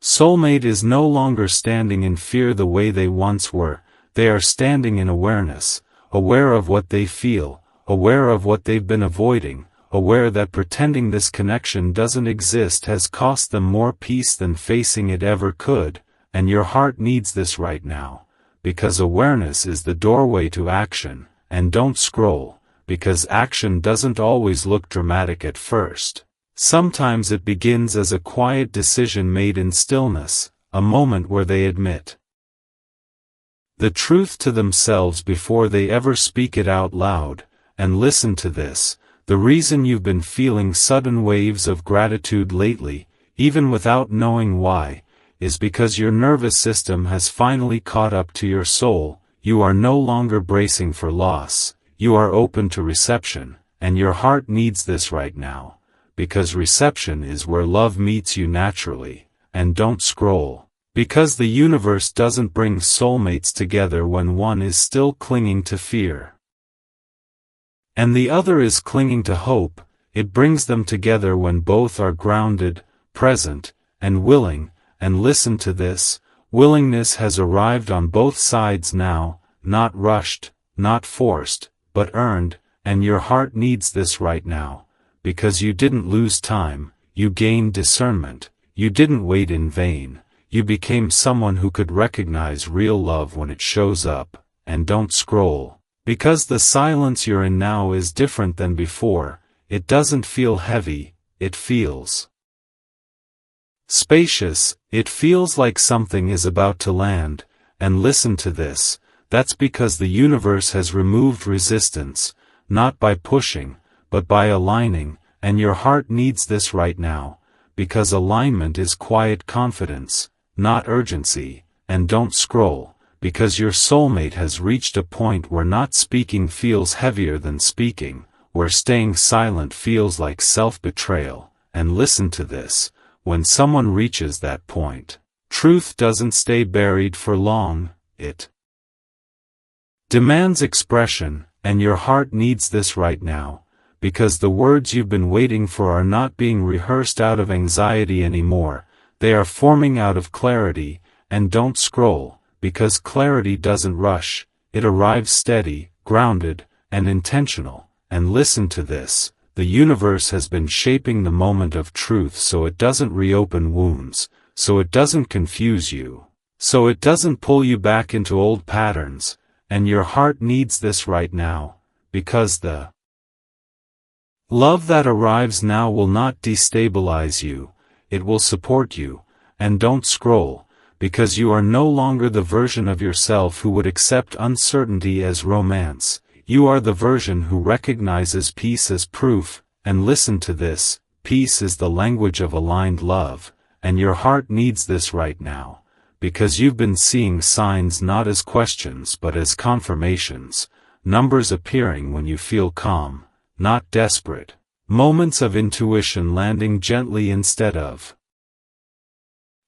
soulmate is no longer standing in fear the way they once were, they are standing in awareness, aware of what they feel, aware of what they've been avoiding, aware that pretending this connection doesn't exist has cost them more peace than facing it ever could. And your heart needs this right now, because awareness is the doorway to action. And don't scroll, because action doesn't always look dramatic at first. Sometimes it begins as a quiet decision made in stillness, a moment where they admit the truth to themselves before they ever speak it out loud. And listen to this, the reason you've been feeling sudden waves of gratitude lately, even without knowing why, is because your nervous system has finally caught up to your soul. You are no longer bracing for loss, you are open to reception. And your heart needs this right now, because reception is where love meets you naturally. And don't scroll, because the universe doesn't bring soulmates together when one is still clinging to fear and the other is clinging to hope. It brings them together when both are grounded, present, and willing. And listen to this, willingness has arrived on both sides now, not rushed, not forced, but earned. And your heart needs this right now, because you didn't lose time, you gained discernment, you didn't wait in vain, you became someone who could recognize real love when it shows up, and don't scroll. Because the silence you're in now is different than before, it doesn't feel heavy, it feels spacious, it feels like something is about to land, and listen to this, that's because the universe has removed resistance, not by pushing, but by aligning, and your heart needs this right now, because alignment is quiet confidence, not urgency, and don't scroll, because your soulmate has reached a point where not speaking feels heavier than speaking, where staying silent feels like self-betrayal, and listen to this, when someone reaches that point, truth doesn't stay buried for long, it demands expression, and your heart needs this right now, because the words you've been waiting for are not being rehearsed out of anxiety anymore, they are forming out of clarity, and don't scroll, because clarity doesn't rush, it arrives steady, grounded, and intentional, and listen to this. The universe has been shaping the moment of truth so it doesn't reopen wounds, so it doesn't confuse you, so it doesn't pull you back into old patterns, and your heart needs this right now, because the love that arrives now will not destabilize you, it will support you, and don't scroll, because you are no longer the version of yourself who would accept uncertainty as romance. You are the version who recognizes peace as proof, and listen to this, peace is the language of aligned love, and your heart needs this right now, because you've been seeing signs not as questions but as confirmations, numbers appearing when you feel calm, not desperate, moments of intuition landing gently instead of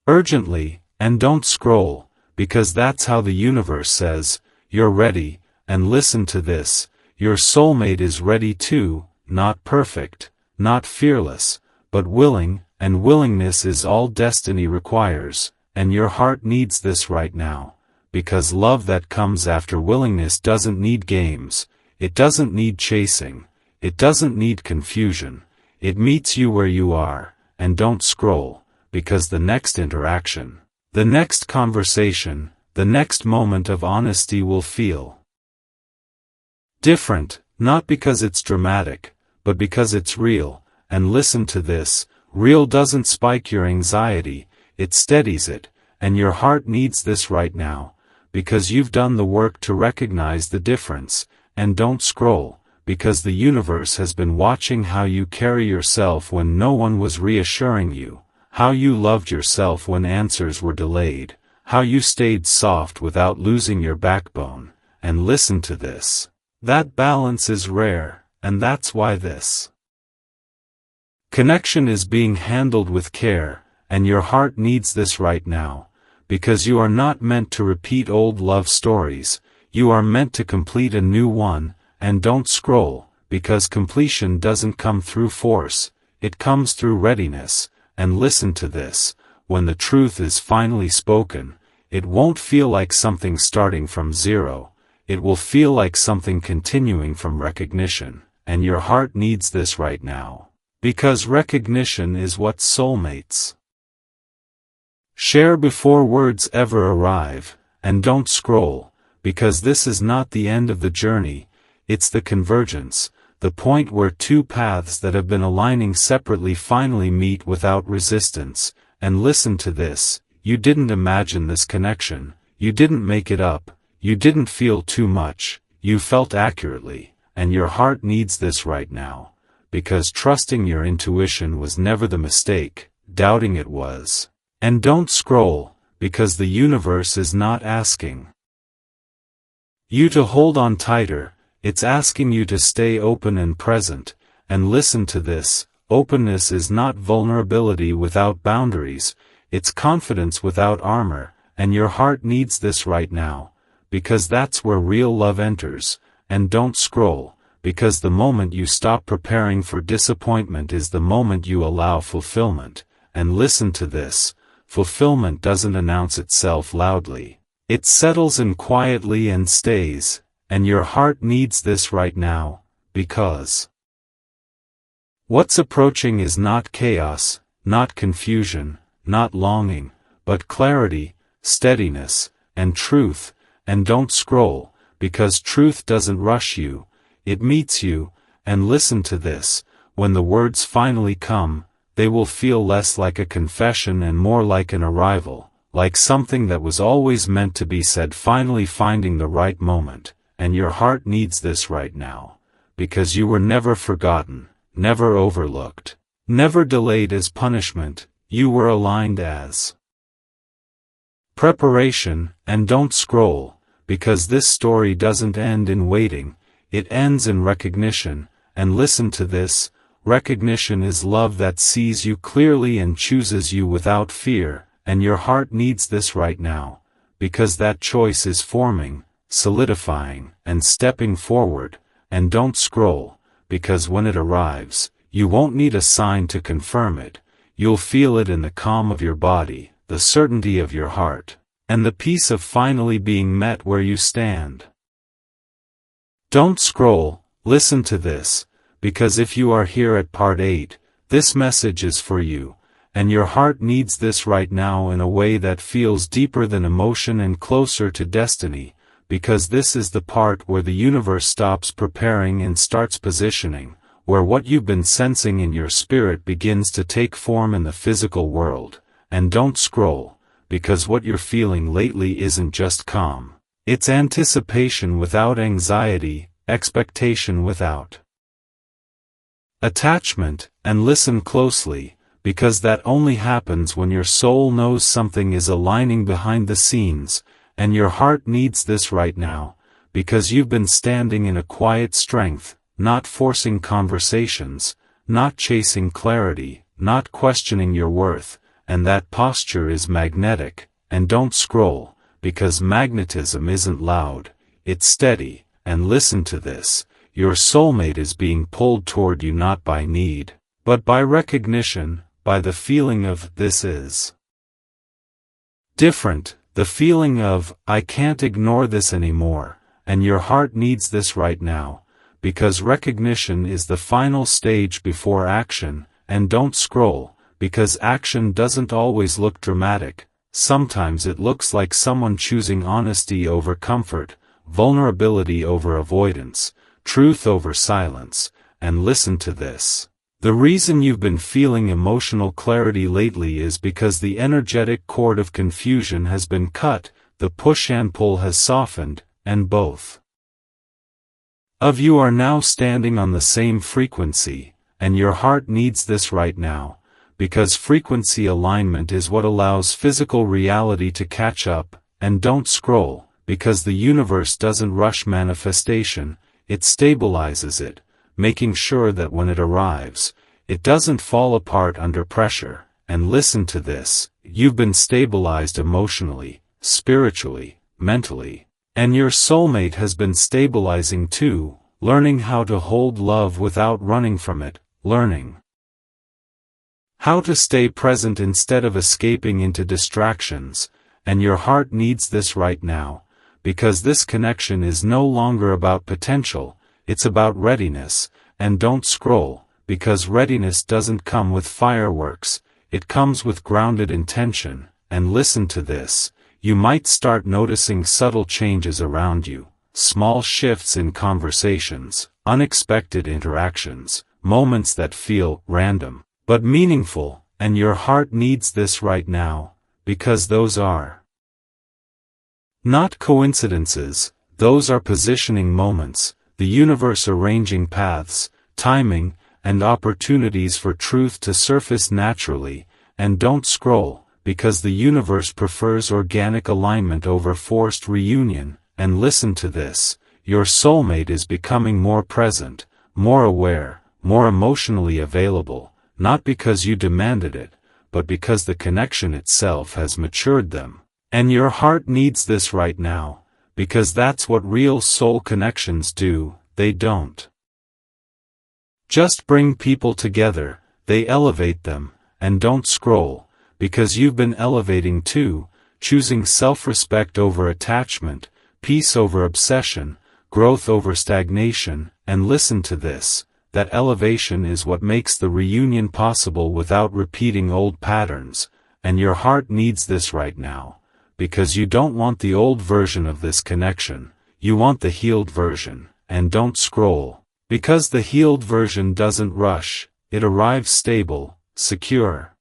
urgently, and don't scroll, because that's how the universe says, you're ready. And listen to this, your soulmate is ready too, not perfect, not fearless, but willing, and willingness is all destiny requires, and your heart needs this right now, because love that comes after willingness doesn't need games, it doesn't need chasing, it doesn't need confusion, it meets you where you are, and don't scroll, because the next interaction, the next conversation, the next moment of honesty will feel different, not because it's dramatic, but because it's real, and listen to this, real doesn't spike your anxiety, it steadies it, and your heart needs this right now, because you've done the work to recognize the difference, and don't scroll, because the universe has been watching how you carry yourself when no one was reassuring you, how you loved yourself when answers were delayed, how you stayed soft without losing your backbone, and listen to this. That balance is rare, and that's why this connection is being handled with care, and your heart needs this right now, because you are not meant to repeat old love stories, you are meant to complete a new one, and don't scroll, because completion doesn't come through force, it comes through readiness, and listen to this, when the truth is finally spoken, it won't feel like something starting from zero. It will feel like something continuing from recognition, and your heart needs this right now. Because recognition is what soulmates share before words ever arrive, and don't scroll, because this is not the end of the journey, it's the convergence, the point where two paths that have been aligning separately finally meet without resistance, and listen to this, you didn't imagine this connection, you didn't make it up, you didn't feel too much, you felt accurately, and your heart needs this right now, because trusting your intuition was never the mistake, doubting it was. And don't scroll, because the universe is not asking you to hold on tighter, it's asking you to stay open and present, and listen to this, openness is not vulnerability without boundaries, it's confidence without armor, and your heart needs this right now. Because that's where real love enters, and don't scroll, because the moment you stop preparing for disappointment is the moment you allow fulfillment, and listen to this, fulfillment doesn't announce itself loudly, it settles in quietly and stays, and your heart needs this right now, because what's approaching is not chaos, not confusion, not longing, but clarity, steadiness, and truth, and don't scroll, because truth doesn't rush you, it meets you, and listen to this, when the words finally come, they will feel less like a confession and more like an arrival, like something that was always meant to be said finally finding the right moment, and your heart needs this right now, because you were never forgotten, never overlooked, never delayed as punishment, you were aligned as preparation, and don't scroll, because this story doesn't end in waiting, it ends in recognition, and listen to this, recognition is love that sees you clearly and chooses you without fear, and your heart needs this right now, because that choice is forming, solidifying, and stepping forward, and don't scroll, because when it arrives, you won't need a sign to confirm it, you'll feel it in the calm of your body, the certainty of your heart, and the peace of finally being met where you stand. Don't scroll, listen to this, because if you are here at part 8, this message is for you, and your heart needs this right now in a way that feels deeper than emotion and closer to destiny, because this is the part where the universe stops preparing and starts positioning, where what you've been sensing in your spirit begins to take form in the physical world, and don't scroll, because what you're feeling lately isn't just calm, it's anticipation without anxiety, expectation without attachment, and listen closely, because that only happens when your soul knows something is aligning behind the scenes, and your heart needs this right now, because you've been standing in a quiet strength, not forcing conversations, not chasing clarity, not questioning your worth, and that posture is magnetic, and don't scroll, because magnetism isn't loud, it's steady, and listen to this. Your soulmate is being pulled toward you not by need, but by recognition, by the feeling of, this is different, the feeling of, I can't ignore this anymore, and your heart needs this right now, because recognition is the final stage before action, and don't scroll, because action doesn't always look dramatic, sometimes it looks like someone choosing honesty over comfort, vulnerability over avoidance, truth over silence, and listen to this. The reason you've been feeling emotional clarity lately is because the energetic cord of confusion has been cut, the push and pull has softened, and both of you are now standing on the same frequency, and your heart needs this right now, because frequency alignment is what allows physical reality to catch up, and don't scroll, because the universe doesn't rush manifestation, it stabilizes it, making sure that when it arrives, it doesn't fall apart under pressure, and listen to this, you've been stabilized emotionally, spiritually, mentally, and your soulmate has been stabilizing too, learning how to hold love without running from it, learning how to stay present instead of escaping into distractions, and your heart needs this right now, because this connection is no longer about potential, it's about readiness, and don't scroll, because readiness doesn't come with fireworks, it comes with grounded intention, and listen to this, you might start noticing subtle changes around you, small shifts in conversations, unexpected interactions, moments that feel random, but meaningful, and your heart needs this right now, because those are not coincidences, those are positioning moments, the universe arranging paths, timing, and opportunities for truth to surface naturally, and don't scroll, because the universe prefers organic alignment over forced reunion, and listen to this, your soulmate is becoming more present, more aware, more emotionally available, not because you demanded it, but because the connection itself has matured them. And your heart needs this right now, because that's what real soul connections do, they don't just bring people together, they elevate them, and don't scroll, because you've been elevating too, choosing self-respect over attachment, peace over obsession, growth over stagnation, and listen to this, that elevation is what makes the reunion possible without repeating old patterns, and your heart needs this right now, because you don't want the old version of this connection, you want the healed version, and don't scroll, because the healed version doesn't rush, it arrives stable, secure,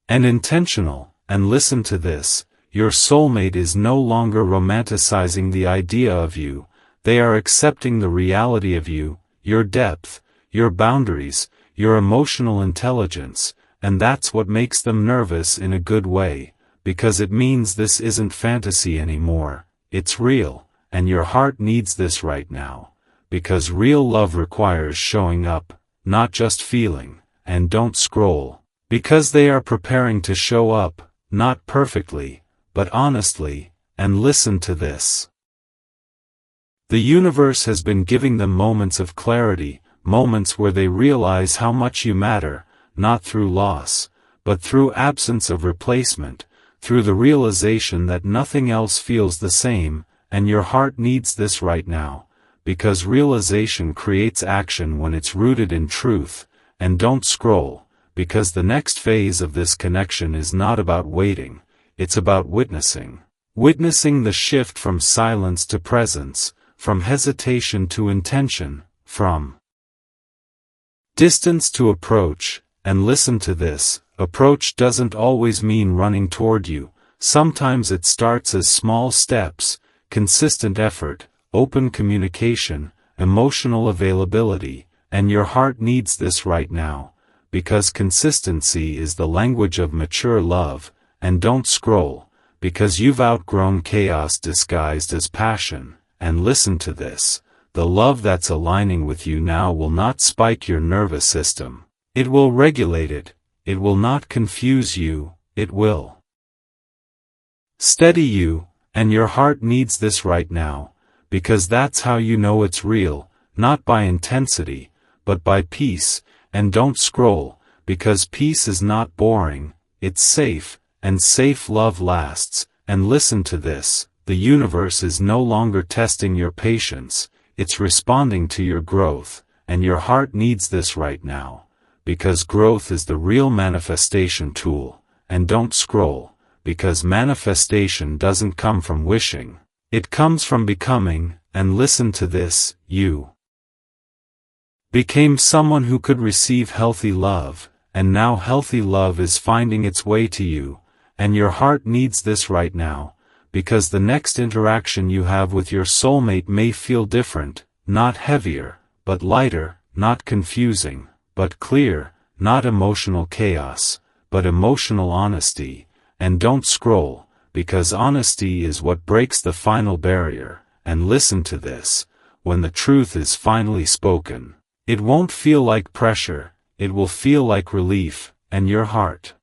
and intentional. And listen to this, your soulmate is no longer romanticizing the idea of you, they are accepting the reality of you, your depth, your boundaries, your emotional intelligence, and that's what makes them nervous in a good way, because it means this isn't fantasy anymore, it's real, and your heart needs this right now, because real love requires showing up, not just feeling, and don't scroll, because they are preparing to show up, not perfectly, but honestly, and listen to this. The universe has been giving them moments of clarity, moments where they realize how much you matter, not through loss, but through absence of replacement, through the realization that nothing else feels the same, and your heart needs this right now, because realization creates action when it's rooted in truth, and don't scroll, because the next phase of this connection is not about waiting, it's about witnessing. Witnessing the shift from silence to presence, from hesitation to intention, from distance to approach, and listen to this, approach doesn't always mean running toward you, sometimes it starts as small steps, consistent effort, open communication, emotional availability, and your heart needs this right now, because consistency is the language of mature love, and don't scroll, because you've outgrown chaos disguised as passion, and listen to this, the love that's aligning with you now will not spike your nervous system, it will regulate it will not confuse you, it will steady you, and your heart needs this right now, because that's how you know it's real, not by intensity, but by peace, and don't scroll, because peace is not boring, it's safe, and safe love lasts, and listen to this, the universe is no longer testing your patience, it's responding to your growth, and your heart needs this right now, because growth is the real manifestation tool, and don't scroll, because manifestation doesn't come from wishing, it comes from becoming, and listen to this, you became someone who could receive healthy love, and now healthy love is finding its way to you, and your heart needs this right now, because the next interaction you have with your soulmate may feel different, not heavier, but lighter, not confusing, but clear, not emotional chaos, but emotional honesty, and don't scroll, because honesty is what breaks the final barrier, and listen to this, when the truth is finally spoken. It won't feel like pressure, it will feel like relief, and your heart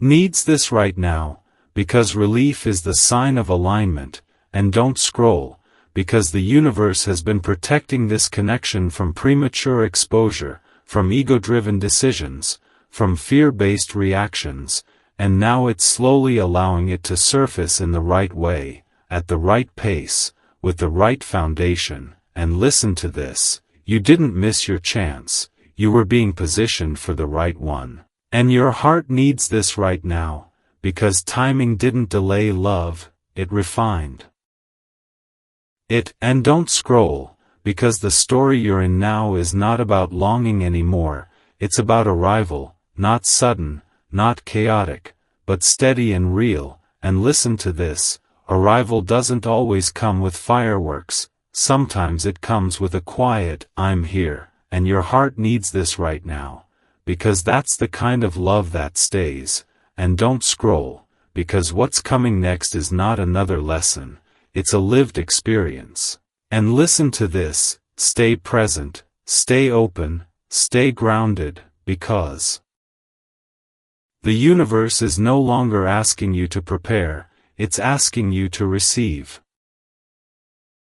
needs this right now, because relief is the sign of alignment, and don't scroll, because the universe has been protecting this connection from premature exposure, from ego-driven decisions, from fear-based reactions, and now it's slowly allowing it to surface in the right way, at the right pace, with the right foundation, and listen to this. You didn't miss your chance, you were being positioned for the right one. And your heart needs this right now, because timing didn't delay love, it refined it. And don't scroll, because the story you're in now is not about longing anymore, it's about arrival, not sudden, not chaotic, but steady and real, and listen to this, arrival doesn't always come with fireworks, sometimes it comes with a quiet, I'm here, and your heart needs this right now, because that's the kind of love that stays, and don't scroll, because what's coming next is not another lesson, it's a lived experience. And listen to this, stay present, stay open, stay grounded, because the universe is no longer asking you to prepare, it's asking you to receive.